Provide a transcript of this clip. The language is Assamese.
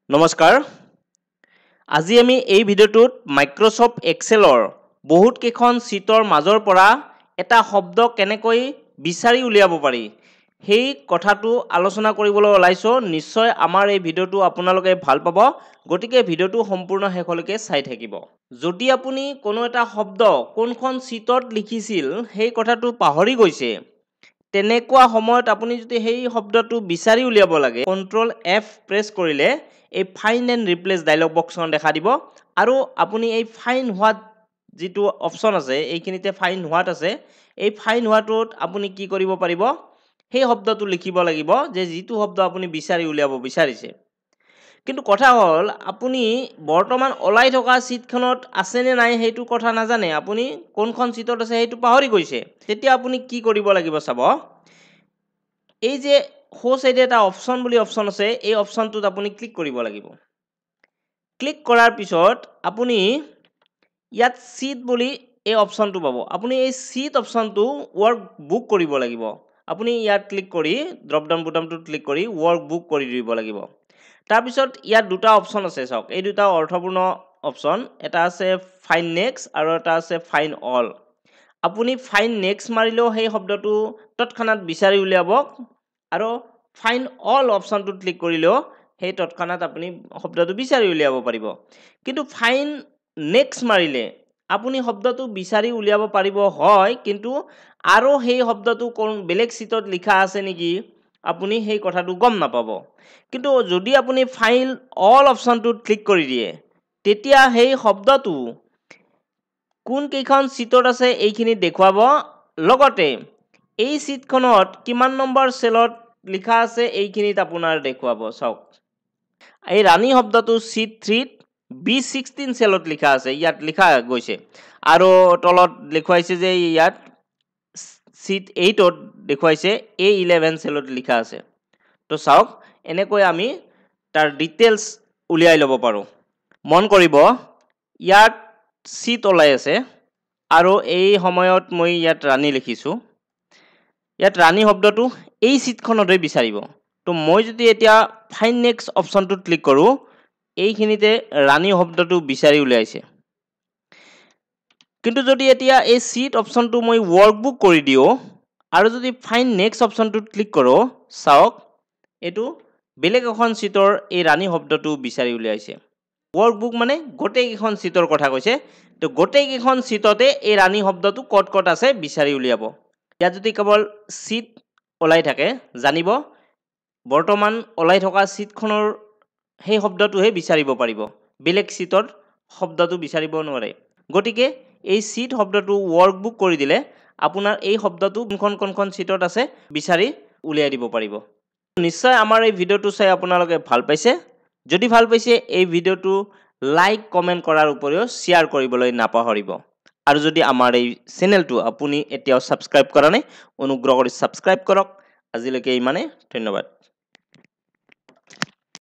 নমস্কাৰ আজি আমি এই ভিডিঅ'টোত মাইক্ৰ'ছফ্ট এক্সেলৰ বহুত কেইখন শীটৰ মাজৰ পৰা এটা শব্দ কেনেকৈ বিচাৰি উলিয়াব পাৰি সেই কথাটো আলোচনা কৰিবলৈ ওলাইছো নিশ্চয় আমাৰ এই ভিডিঅ'টো আপোনালোকে ভাল পাব গতিকে ভিডিঅ'টো সম্পূৰ্ণ শেষলৈকে চাই থাকিব যদি আপুনি কোনো এটা শব্দ কোনখন শীটত লিখিছিল সেই কথাটো পাহৰি গৈছে তেনেকুৱা সময়ত আপুনি যদি সেই শব্দটো বিচাৰি উলিয়াব লাগে কন্ট্ৰল F প্ৰেছ কৰিলে এই ফাইণ্ড এণ্ড ৰিপ্লেচ ডায়লগ বক্সখন দেখা দিব আৰু আপুনি এই ফাইণ্ড হোৱাট যেটো অপচন আছে এইখিনিতে ফাইণ্ড হোৱাট আছে এই ফাইণ্ড হোৱাটত আপুনি কি কৰিব পাৰিব সেই শব্দটো লিখিব লাগিব যে যেটো শব্দ আপুনি বিচাৰি উলিয়াব বিচাৰিছে কিন্তু কথা হল আপুনি বৰ্তমান ওলাই থকা শীটখনত আছে নে নাই হেতু কথা নাজানে আপুনি কোনখন শীটত আছে হেতু পাহৰি গৈছে তেতিয়া আপুনি কি কৰিব লাগিব চাব এই যে হো সাইডে এটা অপচন বুলি অপচন আছে এই অপচনটোত আপুনি ক্লিক কৰিব লাগিব ক্লিক কৰাৰ পিছত আপুনি ইয়াত শীট বুলি এই অপচনটো পাব আপুনি এই শীট অপচনটো ওয়ার্ক বুক কৰিব লাগিব আপুনি ইয়াত ক্লিক কৰি ড্ৰপ ডাউন বুটামটো ক্লিক কৰি ওয়াৰ্ক বুক কৰি দিব লাগিব তাৰ পিছত ইয়াত দুটা অপচন আছে চাওক এই দুটা অৰ্থপূৰ্ণ অপচন এটা আছে ফাইন্ড নেক্সট আৰু এটা আছে ফাইন্ড অল আপুনি ফাইন্ড নেক্সট মাৰিলেও সেই শব্দটো তৎক্ষণাত বিচাৰি উলিয়াব আৰু ফাইন্ড অল অপচনটো ক্লিক কৰিলেও সেই তৎক্ষণাত আপুনি শব্দটো বিচাৰি উলিয়াব পাৰিব কিন্তু ফাইন্ড নেক্সট মাৰিলে আপুনি শব্দটো বিচাৰি উলিয়াব পাৰিব হয় কিন্তু আৰু সেই শব্দটো কোন বেলেগ শীটত লিখা আছে নেকি আপুনি সেই কথাটো গম নাপাব কিন্তু যদি আপুনি ফাইন্ড অল অপচনটোত ক্লিক কৰি দিয়ে তেতিয়া সেই শব্দটো কোন কেইখন শীটত আছে এইখিনি দেখুৱাব লগতে এই শীটখনত কিমান নম্বৰ সেলত লিখা আছে এইখিনিত আপোনাৰ দেখুৱাব চাওক এই ৰাণী শব্দটো শীট 3 B16 সেলত লিখা আছে ইয়াত লিখা গৈছে আৰু তলত লিখুৱাইছে যে ইয়াত শীট 8 ত দেখুৱাইছে A11 সেলত লিখা আছে তো চাওক এনেকৈ আমি তাৰ ডিটেইলছ উলিয়াই ল'ব পাৰো মন কৰিব ইয়াত শীট ওলাই আছে আৰু এই সময়ত মই ইয়াত ৰাণী লিখিছো ইয়াত ৰাণী শব্দটো এই শীটখনতে বিচাৰিব তো মই যদি এতিয়া ফাইন্ড নেক্সট অপচনটো ক্লিক কৰো এইখিনিতে ৰাণী শব্দটো বিচাৰি উলিয়াইছে কিন্তু যদি এতিয়া এই শীট অপচনটো মই ওয়াৰ্কবুক কৰি দিও আৰু যদি ফাইন্ড নেক্সট অপচনটোত ক্লিক কৰো চাওক এটো বেলেগ এখন শীটৰ এই ৰাণী শব্দটো বিচাৰি উলিয়াইছে ওয়াৰ্কবুক মানে গোটেই কেইখন শীটৰ কথা কৈছে তো গোটেই কেইখন শীটতে এই ৰাণী শব্দটো কত কত আছে বিচাৰি উলিয়াব ইয়াত যদি কেৱল শীট ওলাই থাকে জানিব বৰ্তমান ওলাই থকা শীটখনৰ সেই শব্দটোহে বিচাৰিব পাৰিব বেলেগ শীটৰ শব্দটো বিচাৰিব নোৱাৰে গতিকে এই শীট শব্দটো ওয়াৰ্কবুক কৰি দিলে আপোনাৰ এই শব্দটো কোনখন শীটত আছে বিচাৰি উলিয়াই দিব পাৰিব নিশ্চয় আমাৰ এই ভিডিঅ'টো চাই আপোনালোকে ভাল পাইছে যদি ভাল পাইছে এই ভিডিঅ'টো লাইক কমেন্ট কৰাৰ উপৰিও শেয়াৰ কৰিবলৈ নাপাহৰিব আৰু যদি আমাৰ এই চেনেলটো আপুনি এতিয়াও সাবস্ক্ৰাইব কৰা নাই অনুগ্ৰহ কৰি সাবস্ক্ৰাইব কৰক আজিলৈকে ইমানে ধন্যবাদ